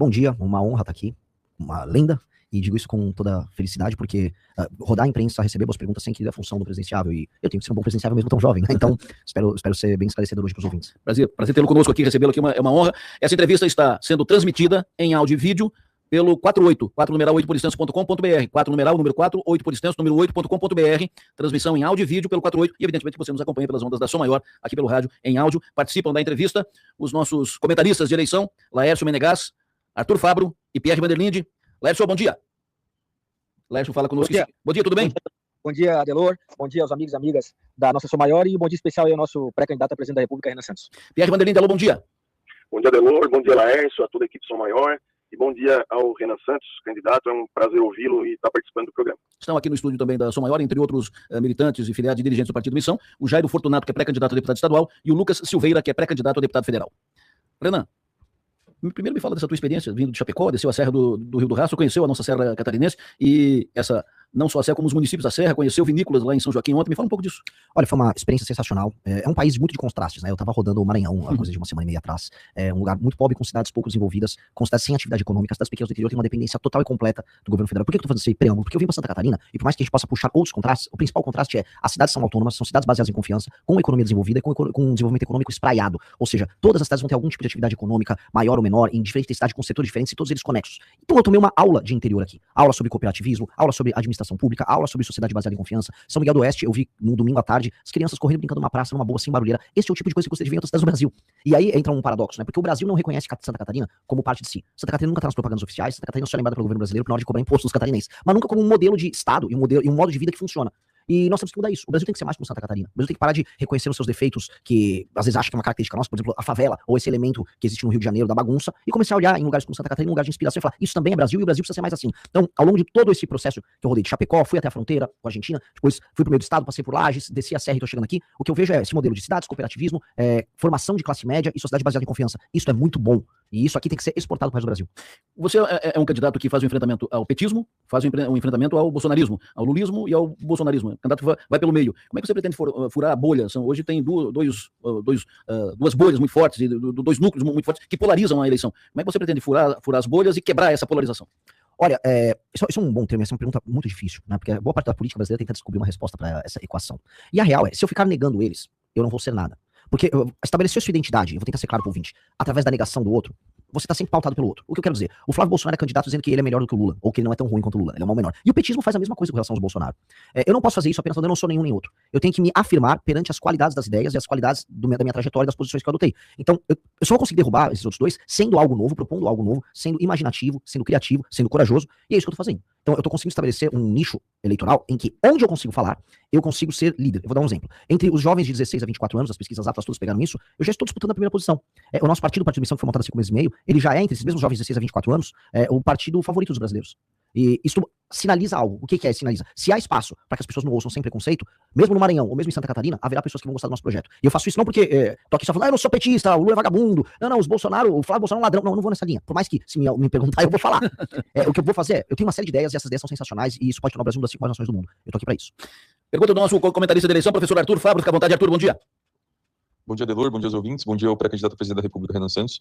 Bom dia, uma honra estar aqui, uma lenda, e digo isso com toda felicidade, porque rodar a imprensa, receber boas perguntas sempre é a função do presidenciável, e eu tenho que ser um bom presidenciável mesmo tão jovem, né? Então espero ser bem esclarecedor hoje para os ouvintes. Prazer tê-lo conosco aqui, recebê-lo aqui é uma honra. Essa entrevista está sendo transmitida em áudio e vídeo pelo 4 numeral 8policenso.com.br, 4 numeral, número 4, 8 policenso, número 8.com.br, transmissão em áudio e vídeo pelo 48, e evidentemente você nos acompanha pelas ondas da Som Maior, aqui pelo rádio, em áudio. Participam da entrevista os nossos comentaristas de eleição, Laércio Menegas, Arthur Fabro e Pierre Vanderlinde. Laércio, bom dia. Laércio, fala conosco. Bom dia, tudo bem? Bom dia, Adelor. Bom dia aos amigos e amigas da nossa Som Maior, e bom dia especial aí ao nosso pré-candidato a presidente da República, Renan Santos. Pierre Vanderlinde, alô, bom dia. Bom dia, Adelor. Bom dia, Laércio, a toda a equipe Som Maior. E bom dia ao Renan Santos, candidato. É um prazer ouvi-lo e estar participando do programa. Estão aqui no estúdio também da Som Maior, entre outros militantes e filiados e dirigentes do Partido Missão, o Jairo Fortunato, que é pré-candidato a deputado estadual, e o Lucas Silveira, que é pré-candidato a deputado federal. Renan, primeiro me fala dessa tua experiência, vindo de Chapecó, desceu a Serra do Rio do Rastro, conheceu a nossa Serra Catarinense, e essa, não só a Serra, como os municípios da Serra, conheceu vinícolas lá em São Joaquim ontem. Me fala um pouco disso. Olha, foi uma experiência sensacional. É um país muito de contrastes, né? Eu tava rodando o Maranhão há coisa de uma semana e meia atrás. É um lugar muito pobre, com cidades pouco desenvolvidas, com cidades sem atividade econômica, cidades pequenas do interior, tem uma dependência total e completa do governo federal. Por que eu tô fazendo esse preâmbulo? Porque eu vim pra Santa Catarina, e por mais que a gente possa puxar outros contrastes, o principal contraste é: as cidades são autônomas, são cidades baseadas em confiança, com economia desenvolvida e com um desenvolvimento econômico espraiado. Ou seja, todas as cidades vão ter algum tipo de atividade econômica, maior ou menor, em diferentes cidades, com setores diferentes, e todos eles conexos. Então eu tomei uma aula de interior aqui. Aula sobre cooperativismo, aula sobre administração pública, aula sobre sociedade baseada em confiança. São Miguel do Oeste, eu vi no domingo à tarde as crianças correndo, brincando numa praça, numa boa, sem barulheira. Esse é o tipo de coisa que você devia ver em outras cidades do Brasil. E aí entra um paradoxo, né? Porque o Brasil não reconhece Santa Catarina como parte de si. Santa Catarina nunca tá nas propagandas oficiais, Santa Catarina só é lembrada pelo governo brasileiro na hora de cobrar impostos dos catarinenses, mas nunca como um modelo de Estado e um modo de vida que funciona. E nós temos que mudar isso. O Brasil tem que ser mais como Santa Catarina. O Brasil tem que parar de reconhecer os seus defeitos, que às vezes acha que é uma característica nossa, por exemplo, a favela, ou esse elemento que existe no Rio de Janeiro, da bagunça, e começar a olhar em lugares como Santa Catarina, um lugar de inspiração, e falar: isso também é Brasil, e o Brasil precisa ser mais assim. Então, ao longo de todo esse processo que eu rodei de Chapecó, fui até a fronteira com a Argentina, depois fui pro meio do estado, passei por Lages, desci a serra e tô chegando aqui, o que eu vejo é esse modelo de cidades, cooperativismo, formação de classe média e sociedade baseada em confiança. Isso é muito bom. E isso aqui tem que ser exportado para o resto do Brasil. Você é um candidato que faz um enfrentamento ao petismo, faz um enfrentamento ao bolsonarismo, ao lulismo e ao bolsonarismo. O candidato vai pelo meio. Como é que você pretende furar a bolha? Hoje tem duas bolhas muito fortes, dois núcleos muito fortes que polarizam a eleição. Como é que você pretende furar as bolhas e quebrar essa polarização? Olha, isso é um bom termo, essa é uma pergunta muito difícil, né? Porque boa parte da política brasileira tenta descobrir uma resposta para essa equação. E a real é: se eu ficar negando eles, eu não vou ser nada. Porque estabelecer sua identidade, eu vou tentar ser claro pro ouvinte, através da negação do outro, você tá sempre pautado pelo outro. O que eu quero dizer? O Flávio Bolsonaro é candidato dizendo que ele é melhor do que o Lula, ou que ele não é tão ruim quanto o Lula, ele é mal menor. E o petismo faz a mesma coisa com relação aos Bolsonaro. Eu não posso fazer isso apenas quando eu não sou nenhum nem outro. Eu tenho que me afirmar perante as qualidades das ideias e as qualidades da minha trajetória e das posições que eu adotei. Então, eu só vou conseguir derrubar esses outros dois sendo algo novo, propondo algo novo, sendo imaginativo, sendo criativo, sendo corajoso, e é isso que eu tô fazendo. Então, eu tô conseguindo estabelecer um nicho eleitoral em que, onde eu consigo falar, eu consigo ser líder. Eu vou dar um exemplo. Entre os jovens de 16 a 24 anos, as pesquisas Atlas todas pegaram isso, eu já estou disputando a primeira posição. O nosso partido, o Partido Missão, que foi montado há 5 meses e meio, ele já é, entre esses mesmos jovens de 16 a 24 anos, o partido favorito dos brasileiros. E isso sinaliza algo. O que é? Sinaliza. Se há espaço para que as pessoas não ouçam sem preconceito, mesmo no Maranhão ou mesmo em Santa Catarina, haverá pessoas que vão gostar do nosso projeto. E eu faço isso não porque tô aqui só falando: eu não sou petista, o Lula é vagabundo, não, o Flávio Bolsonaro é um ladrão. Não, eu não vou nessa linha. Por mais que, se me perguntar, eu vou falar. O que eu vou fazer é: eu tenho uma série de ideias, e essas ideias são sensacionais, e isso pode tornar o Brasil uma das 5 maiores nações do mundo. Eu tô aqui pra isso. Pergunta do nosso comentarista de eleição, professor Arthur Fabro. Fica à vontade, Arthur, bom dia. Bom dia, Adelor, bom dia aos ouvintes, bom dia ao pré-candidato a presidente da República, Renan Santos.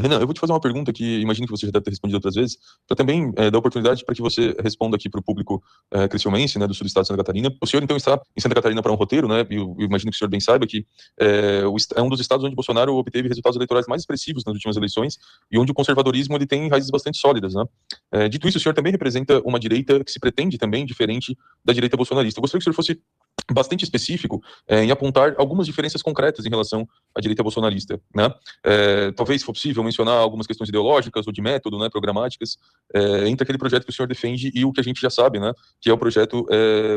Renan, eu vou te fazer uma pergunta que imagino que você já deve ter respondido outras vezes, para também dar oportunidade para que você responda aqui para o público criciumense, né, do sul do estado de Santa Catarina. O senhor, então, está em Santa Catarina para um roteiro, né, e eu imagino que o senhor bem saiba que é um dos estados onde Bolsonaro obteve resultados eleitorais mais expressivos nas últimas eleições e onde o conservadorismo ele tem raízes bastante sólidas, né. Dito isso, o senhor também representa uma direita que se pretende também diferente da direita bolsonarista. Eu gostaria que o senhor fosse bastante específico em apontar algumas diferenças concretas em relação à direita bolsonarista, né? Talvez, se for possível, mencionar algumas questões ideológicas ou de método, né, programáticas, entre aquele projeto que o senhor defende e o que a gente já sabe, né, que é o projeto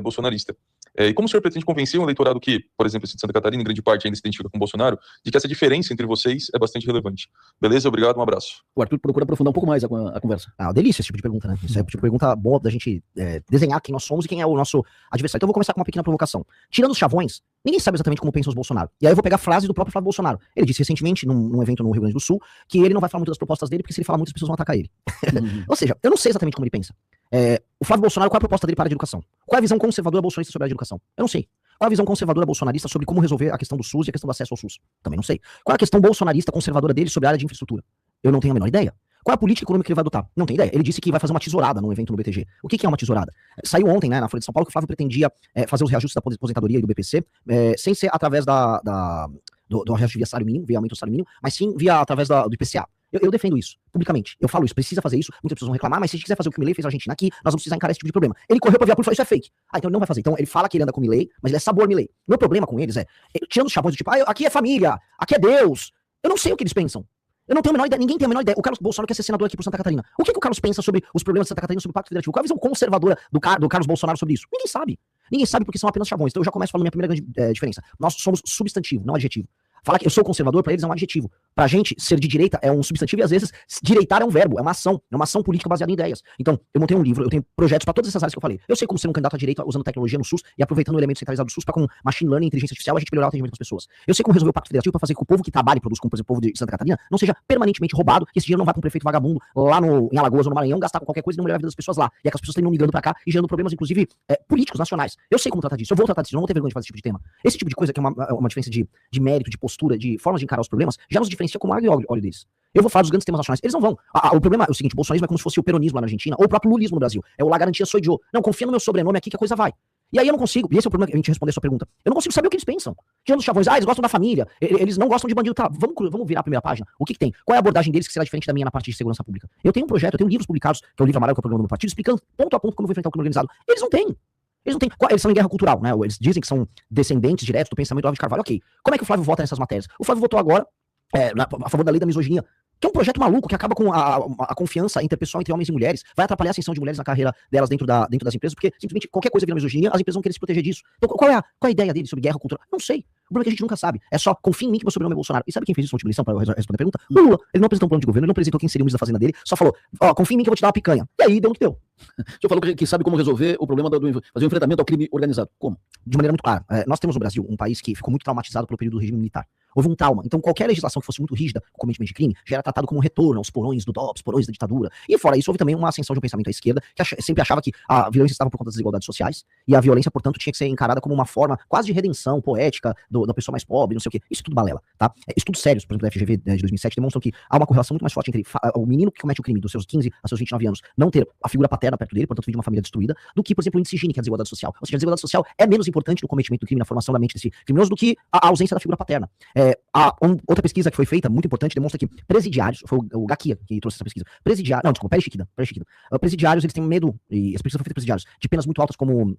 bolsonarista. E como o senhor pretende convencer um eleitorado que, por exemplo, esse de Santa Catarina, em grande parte ainda se identifica com o Bolsonaro, de que essa diferença entre vocês é bastante relevante? Beleza? Obrigado, um abraço. O Arthur procura aprofundar um pouco mais a conversa. Delícia esse tipo de pergunta, né? Isso é tipo de pergunta boa da gente desenhar quem nós somos e quem é o nosso adversário. Então eu vou começar com uma pequena provocação. Tirando os chavões, ninguém sabe exatamente como pensam os Bolsonaro. E aí eu vou pegar a frase do próprio Flávio Bolsonaro. Ele disse recentemente, num evento no Rio Grande do Sul, que ele não vai falar muito das propostas dele, porque se ele falar muito, as pessoas vão atacar ele. Ou seja, eu não sei exatamente como ele pensa. O Flávio Bolsonaro, qual é a proposta dele para a educação? Qual é a visão conservadora bolsonarista sobre a educação? Eu não sei. Qual é a visão conservadora bolsonarista sobre como resolver a questão do SUS e a questão do acesso ao SUS? Também não sei. Qual é a questão bolsonarista conservadora dele sobre a área de infraestrutura? Eu não tenho a menor ideia. Qual é a política econômica que ele vai adotar? Não tem ideia. Ele disse que vai fazer uma tesourada num evento no BTG. O que é uma tesourada? Saiu ontem, né, na Folha de São Paulo, que o Flávio pretendia fazer os reajustes da aposentadoria e do BPC, sem ser através do reajuste via salário mínimo, via aumento do salário mínimo, mas sim através do IPCA. Eu defendo isso, publicamente. Eu falo isso, precisa fazer isso. Muitas pessoas vão reclamar, mas se a gente quiser fazer o que o Milei fez na Argentina aqui, nós vamos precisar encarar esse tipo de problema. Ele correu pra via pública e falou, isso é fake. Então ele não vai fazer. Então ele fala que ele anda com o Milei, mas ele é sabor Milei. Meu problema com eles tirando os chavões do tipo, aqui é família, aqui é Deus. Eu não sei o que eles pensam. Eu não tenho a menor ideia, ninguém tem a menor ideia. O Carlos Bolsonaro quer ser senador aqui por Santa Catarina. O que o Carlos pensa sobre os problemas de Santa Catarina, sobre o Pacto Federativo? Qual a visão conservadora do Carlos Bolsonaro sobre isso? Ninguém sabe. Ninguém sabe porque são apenas chavões. Então eu já começo falando minha primeira grande diferença. Nós somos substantivo, não adjetivo. Falar que eu sou conservador, pra eles é um adjetivo. Pra gente, ser de direita é um substantivo e às vezes direitar é um verbo, é uma ação política baseada em ideias. Então, eu montei um livro, eu tenho projetos pra todas essas áreas que eu falei. Eu sei como ser um candidato à direita usando tecnologia no SUS e aproveitando o elemento centralizado do SUS pra com machine learning e inteligência artificial a gente melhorar o atendimento das pessoas. Eu sei como resolver o Pacto Federativo pra fazer com que o povo que trabalha e produz, como por exemplo o povo de Santa Catarina, não seja permanentemente roubado, que esse dinheiro não vá pra um prefeito vagabundo lá em Alagoas ou no Maranhão gastar com qualquer coisa e não melhorar a vida das pessoas lá. E é que as pessoas terminam migrando pra cá e gerando problemas, inclusive, políticos, nacionais. Eu sei como tratar disso, eu vou tratar disso, eu não vou ter vergonha de fazer esse tipo de tema. Esse tipo de coisa que é uma diferença de mérito, de postura, de formas de encarar os problemas, já nos diferencia como água e óleo deles. Eu vou falar dos grandes temas nacionais. Eles não vão. O problema é o seguinte, o bolsonarismo é como se fosse o peronismo lá na Argentina, ou o próprio lulismo no Brasil. É o La Garantia Soy Yo. Não, confia no meu sobrenome aqui que a coisa vai. E aí eu não consigo, e esse é o problema que a gente responder a sua pergunta. Eu não consigo saber o que eles pensam. Tirando os chavões, eles gostam da família, eles não gostam de bandido. Tá, vamos virar a primeira página. O que tem? Qual é a abordagem deles que será diferente da minha na parte de segurança pública? Eu tenho um projeto, eu tenho livros publicados, que é o livro amarelo, que é o programa do meu partido, explicando ponto a ponto como eu vou enfrentar o crime organizado. Eles não têm. Eles são em guerra cultural, né? Eles dizem que são descendentes diretos do pensamento do Olavo de Carvalho. Ok. Como é que o Flávio vota nessas matérias? O Flávio votou agora a favor da lei da misoginia, que é um projeto maluco que acaba com a confiança interpessoal entre homens e mulheres, vai atrapalhar a ascensão de mulheres na carreira delas dentro das empresas, porque simplesmente qualquer coisa vira misoginia, as empresas vão querer se proteger disso. Então qual é a ideia dele sobre guerra cultural? Não sei. O problema é que a gente nunca sabe. É só, confia em mim que meu sobrenome é Bolsonaro. E sabe quem fez isso na última eleição pra eu responder a pergunta? O Lula. Ele não apresentou um plano de governo, ele não apresentou quem seria o ministro da fazenda dele, só falou, confia em mim que eu vou te dar uma picanha. E aí deu o que deu. O senhor falou que sabe como resolver o problema fazer o enfrentamento ao crime organizado. Como? De maneira muito clara. Nós temos no Brasil um país que ficou muito traumatizado pelo período do regime militar. Houve um trauma. Então, qualquer legislação que fosse muito rígida com o cometimento de crime já era tratado como um retorno aos porões do DOPS, porões da ditadura. E fora isso, houve também uma ascensão de um pensamento à esquerda que sempre achava que a violência estava por conta das desigualdades sociais e a violência, portanto, tinha que ser encarada como uma forma quase de redenção poética da pessoa mais pobre, não sei o quê. Isso é tudo balela, tá? Estudos sérios, por exemplo, da FGV de 2007 demonstram que há uma correlação muito mais forte entre o menino que comete o crime dos seus 15 a seus 29 anos não ter a figura paterna perto dele, portanto, vir de uma família destruída, do que, por exemplo, o índice Gini, que é a desigualdade social. Ou seja, a desigualdade social é menos importante no cometimento do crime, na formação da mente desse criminoso, do que a ausência da figura paterna. Outra pesquisa que foi feita, muito importante, demonstra que presidiários, foi o Gakia que trouxe essa pesquisa, Pérez Chiquida. Presidiários, eles têm medo, e essa pesquisa foi feita presidiários, de penas muito altas como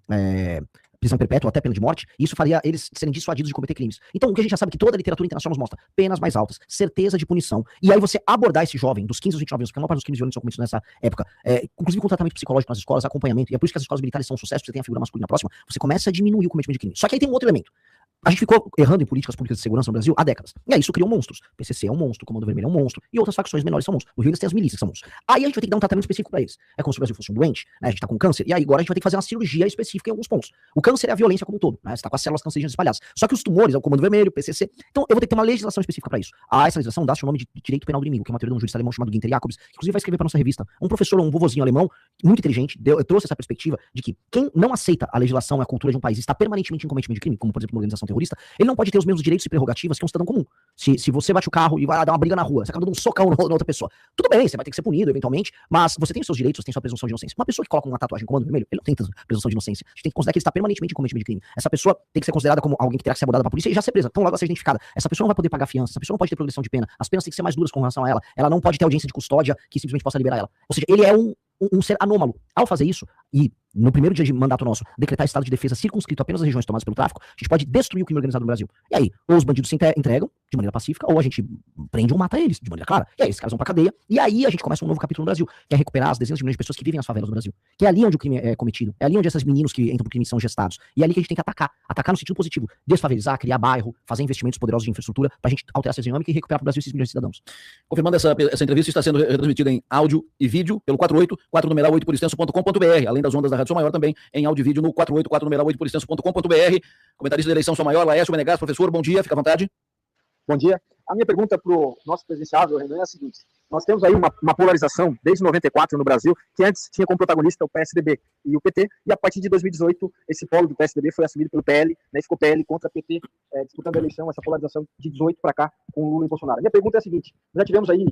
prisão perpétua, até pena de morte, e isso faria eles serem dissuadidos de cometer crimes. Então, o que a gente já sabe é que toda a literatura internacional nos mostra penas mais altas, certeza de punição, e aí você abordar esse jovem dos 15 aos 29 anos, porque a maior parte dos crimes violentos são cometidos nessa época, inclusive com tratamento psicológico nas escolas, acompanhamento, e é por isso que as escolas militares são um sucesso, você tem a figura masculina próxima, você começa a diminuir o cometimento de crime. Só que aí tem um outro elemento. A gente ficou errando em políticas públicas de segurança no Brasil há décadas. E aí isso criou monstros. PCC é um monstro, Comando Vermelho é um monstro, e outras facções menores são monstros. No Rio eles têm as milícias que são monstros. Aí a gente vai ter que dar um tratamento específico pra eles. É como se o Brasil fosse um doente, né? A gente tá com câncer, e aí agora a gente vai ter que fazer uma cirurgia específica em alguns pontos. O câncer é a violência como um todo, né? Você tá com as células cancerígenas espalhadas. Só que os tumores é o Comando Vermelho, PCC. Então eu vou ter que ter uma legislação específica pra isso. Essa legislação dá-se o nome de direito penal do inimigo, que é uma teoria de um jurista alemão chamado Günther Jacobs, que inclusive vai escrever pra nossa revista. Um professor, um vovozinho alemão, muito inteligente, trouxe essa perspectiva de que quem não aceita a legislação e a cultura de um país e está permanentemente em cometimento de crime, como por exemplo uma organização terrorista, ele não pode ter os mesmos direitos e prerrogativas que um cidadão comum. Se você bate o carro e vai lá dar uma briga na rua, você acaba dando um socão na outra pessoa. Tudo bem, você vai ter que ser punido eventualmente, mas você tem os seus direitos, você tem sua presunção de inocência. Uma pessoa que coloca uma tatuagem em Comando Vermelho, ele não tem presunção de inocência. A gente tem que considerar que ele está permanentemente em cometimento de crime. Essa pessoa tem que ser considerada como alguém que terá que ser abordada pra polícia e já ser presa. Então logo a ser identificada. Essa pessoa não vai poder pagar fiança, essa pessoa não pode ter progressão de pena. As penas têm que ser mais duras com relação a ela. Ela não pode ter audiência de custódia que simplesmente possa liberar ela. Ou seja, ele é um ser anômalo. Ao fazer isso, e no primeiro dia de mandato nosso, decretar estado de defesa circunscrito apenas às regiões tomadas pelo tráfico, a gente pode destruir o crime organizado no Brasil. E aí, ou os bandidos se entregam de maneira pacífica, ou a gente prende ou mata eles de maneira clara. E aí, esses caras vão pra cadeia, e aí a gente começa um novo capítulo no Brasil, que é recuperar as dezenas de milhões de pessoas que vivem nas favelas do Brasil. Que é ali onde o crime é cometido, é ali onde esses meninos que entram pro crime são gestados. E é ali que a gente tem que atacar no sentido positivo, desfavelizar, criar bairro, fazer investimentos poderosos de infraestrutura, pra gente alterar essa dinâmica e recuperar pro Brasil esses milhões de cidadãos. Confirmando, essa entrevista está sendo transmitida em áudio e vídeo pelo 484-numeral8porextenso.com.br, além das ondas da Rádio Som Maior também em áudio e vídeo no 484-numeral8porextenso.com.br. Comentarista da eleição Som Maior, Laércio Menegas, professor, bom dia, fica à vontade. Bom dia. A minha pergunta para o nosso presidenciável, Renan, é a seguinte. Nós temos aí uma polarização desde 94 no Brasil, que antes tinha como protagonista o PSDB e o PT, e a partir de 2018 esse polo do PSDB foi assumido pelo PL, né, ficou PL contra PT, disputando a eleição, essa polarização de 18 para cá com Lula e Bolsonaro. A minha pergunta é a seguinte, nós já tivemos aí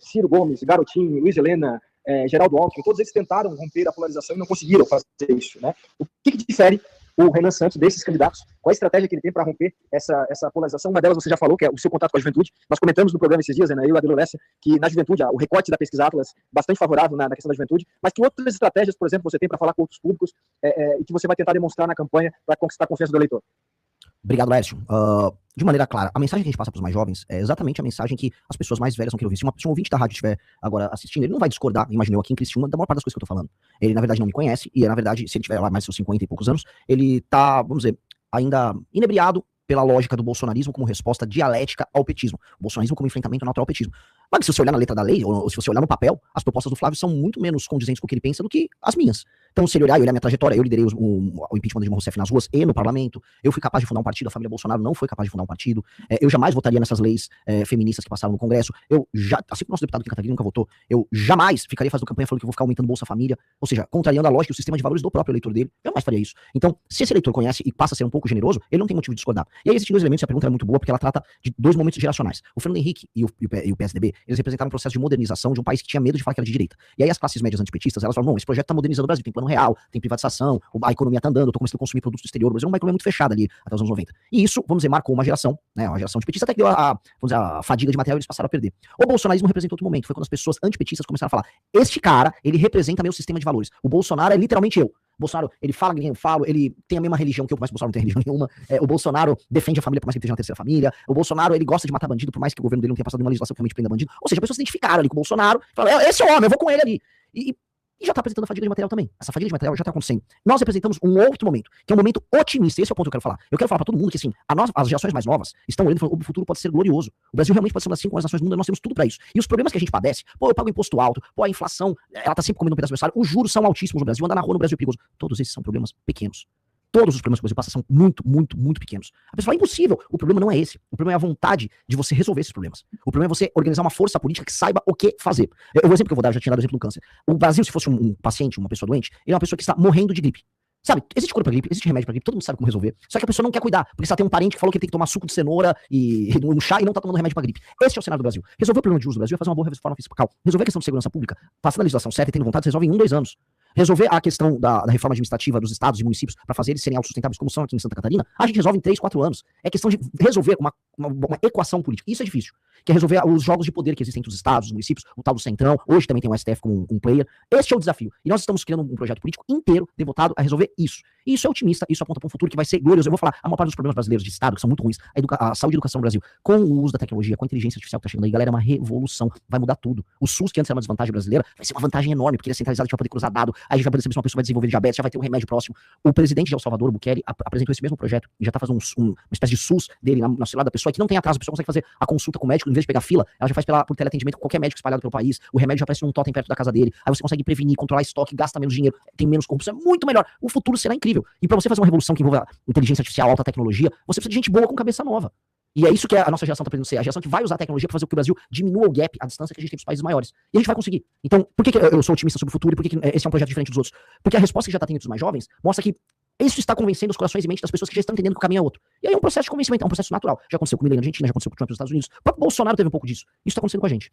Ciro Gomes, Garotinho, Luiz Helena, Geraldo Alckmin, todos eles tentaram romper a polarização e não conseguiram fazer isso, né? O que difere o Renan Santos desses candidatos? Qual a estratégia que ele tem para romper essa polarização? Uma delas você já falou, que é o seu contato com a juventude. Nós comentamos no programa esses dias, né, eu e o Adelo Lessa, que na juventude, o recorte da pesquisa Atlas bastante favorável na questão da juventude, mas que outras estratégias, por exemplo, você tem para falar com outros públicos e que você vai tentar demonstrar na campanha para conquistar a confiança do eleitor? Obrigado, Laércio. De maneira clara, a mensagem que a gente passa para os mais jovens é exatamente a mensagem que as pessoas mais velhas vão querer ouvir. Se um ouvinte da rádio estiver agora assistindo, ele não vai discordar, imagino eu, aqui em Criciúma, da maior parte das coisas que eu tô falando. Ele, na verdade, não me conhece, e, na verdade, se ele tiver lá mais de seus 50 e poucos anos, ele tá, vamos dizer, ainda inebriado pela lógica do bolsonarismo como resposta dialética ao petismo. O bolsonarismo como enfrentamento natural ao petismo. Mas se você olhar na letra da lei, ou se você olhar no papel, as propostas do Flávio são muito menos condizentes com o que ele pensa do que as minhas. Então, se ele olhar e olhar minha trajetória, eu liderei o impeachment de Dilma Rousseff nas ruas e no parlamento, eu fui capaz de fundar um partido, a família Bolsonaro não foi capaz de fundar um partido, eu jamais votaria nessas leis feministas que passaram no Congresso, assim como o nosso deputado Kim Kataguiri nunca votou, eu jamais ficaria fazendo campanha falando que eu vou ficar aumentando Bolsa Família, ou seja, contrariando a lógica e o sistema de valores do próprio eleitor dele, eu jamais faria isso. Então, se esse eleitor conhece e passa a ser um pouco generoso, ele não tem motivo de discordar. E aí existem dois elementos, a pergunta é muito boa, porque ela trata de dois momentos geracionais. O Fernando Henrique e o PSDB, eles representaram um processo de modernização de um país que tinha medo de falar que era de direita. E aí as classes médias antipetistas, elas falam, não, esse projeto tá modernizando o Brasil, tem plano real, tem privatização, a economia tá andando, eu tô começando a consumir produtos do exterior, o Brasil é uma economia muito fechada ali até os anos 90. E isso, vamos dizer, marcou uma geração, né, uma geração antipetistas, até que deu vamos dizer, a fadiga de material e eles passaram a perder. O bolsonarismo representa outro momento, foi quando as pessoas antipetistas começaram a falar, este cara, ele representa meu sistema de valores. O Bolsonaro é literalmente eu. O Bolsonaro, ele fala que eu falo, ele tem a mesma religião que eu, mas o Bolsonaro não tem religião nenhuma. O Bolsonaro defende a família, por mais que ele esteja na terceira família. O Bolsonaro, ele gosta de matar bandido, por mais que o governo dele não tenha passado uma legislação que realmente prenda bandido. Ou seja, as pessoas se identificaram ali com o Bolsonaro, falaram, esse é o homem, eu vou com ele ali. E já tá apresentando a fadiga de material também. Essa fadiga de material já tá acontecendo. Nós representamos um outro momento, que é um momento otimista. Esse é o ponto que eu quero falar. Eu quero falar pra todo mundo que, assim, as gerações mais novas estão olhando e falando, o futuro pode ser glorioso. O Brasil realmente pode ser uma das 5 nações do mundo, nós temos tudo pra isso. E os problemas que a gente padece, eu pago imposto alto, a inflação, ela tá sempre comendo um pedaço do meu salário, os juros são altíssimos no Brasil, andar na rua no Brasil é perigoso. Todos esses são problemas pequenos. Todos os problemas que o Brasil passa são muito, muito, muito pequenos. A pessoa fala, impossível. O problema não é esse. O problema é a vontade de você resolver esses problemas. O problema é você organizar uma força política que saiba o que fazer. O exemplo que eu vou dar, eu já tinha dado o exemplo do câncer. O Brasil, se fosse um paciente, uma pessoa doente, ele é uma pessoa que está morrendo de gripe. Sabe, existe cura pra gripe, existe remédio pra gripe, todo mundo sabe como resolver. Só que a pessoa não quer cuidar, porque se ela tem um parente que falou que ele tem que tomar suco de cenoura e um chá e não tá tomando remédio pra gripe. Esse é o cenário do Brasil. Resolver o problema de uso do Brasil é fazer uma boa reforma fiscal. Resolver a questão de segurança pública, passando a legislação certa e tendo vontade, resolve em 1, 2 anos. Resolver a questão da reforma administrativa dos estados e municípios para fazer eles serem autossustentáveis, como são aqui em Santa Catarina, a gente resolve em 3, 4 anos. É questão de resolver uma equação política. Isso é difícil. Que é resolver os jogos de poder que existem entre os estados, os municípios, o tal do Centrão. Hoje também tem o STF como um player. Este é o desafio. E nós estamos criando um projeto político inteiro devotado a resolver isso. E isso é otimista, isso aponta para um futuro que vai ser glorioso. Eu vou falar, a maior parte dos problemas brasileiros de Estado, que são muito ruins, a saúde e a educação no Brasil, com o uso da tecnologia, com a inteligência artificial que tá chegando aí, galera, é uma revolução. Vai mudar tudo. O SUS, que antes era uma desvantagem brasileira, vai ser uma vantagem enorme, porque ele é centralizado, a gente vai poder cruzar dado, aí a gente vai poder saber se uma pessoa vai desenvolver diabetes, já vai ter um remédio próximo. O presidente de El Salvador, Bukele, apresentou esse mesmo projeto, e já tá fazendo uma espécie de SUS dele no celular da pessoa, que não tem atraso, a pessoa consegue fazer a consulta com o médico, em vez de pegar fila, ela já faz por teleatendimento com qualquer médico espalhado pelo país, o remédio já aparece num totem perto da casa dele, aí você consegue prevenir, controlar estoque, gasta menos dinheiro, tem menos corrupção, é muito melhor. O futuro será incrível. E pra você fazer uma revolução que envolva inteligência artificial, alta tecnologia, você precisa de gente boa com cabeça nova. E é isso que a nossa geração tá aprendendo a ser, a geração que vai usar a tecnologia para fazer com que o Brasil diminua o gap, a distância que a gente tem dos países maiores. E a gente vai conseguir. Então, por que eu sou otimista sobre o futuro e por que esse é um projeto diferente dos outros? Porque a resposta que já tá tendo dos mais jovens mostra que isso está convencendo os corações e mentes das pessoas que já estão entendendo que o caminho é outro. E aí é um processo de convencimento, é um processo natural. Já aconteceu com o Milei na Argentina, já aconteceu com o Trump nos Estados Unidos. O próprio Bolsonaro teve um pouco disso. Isso está acontecendo com a gente.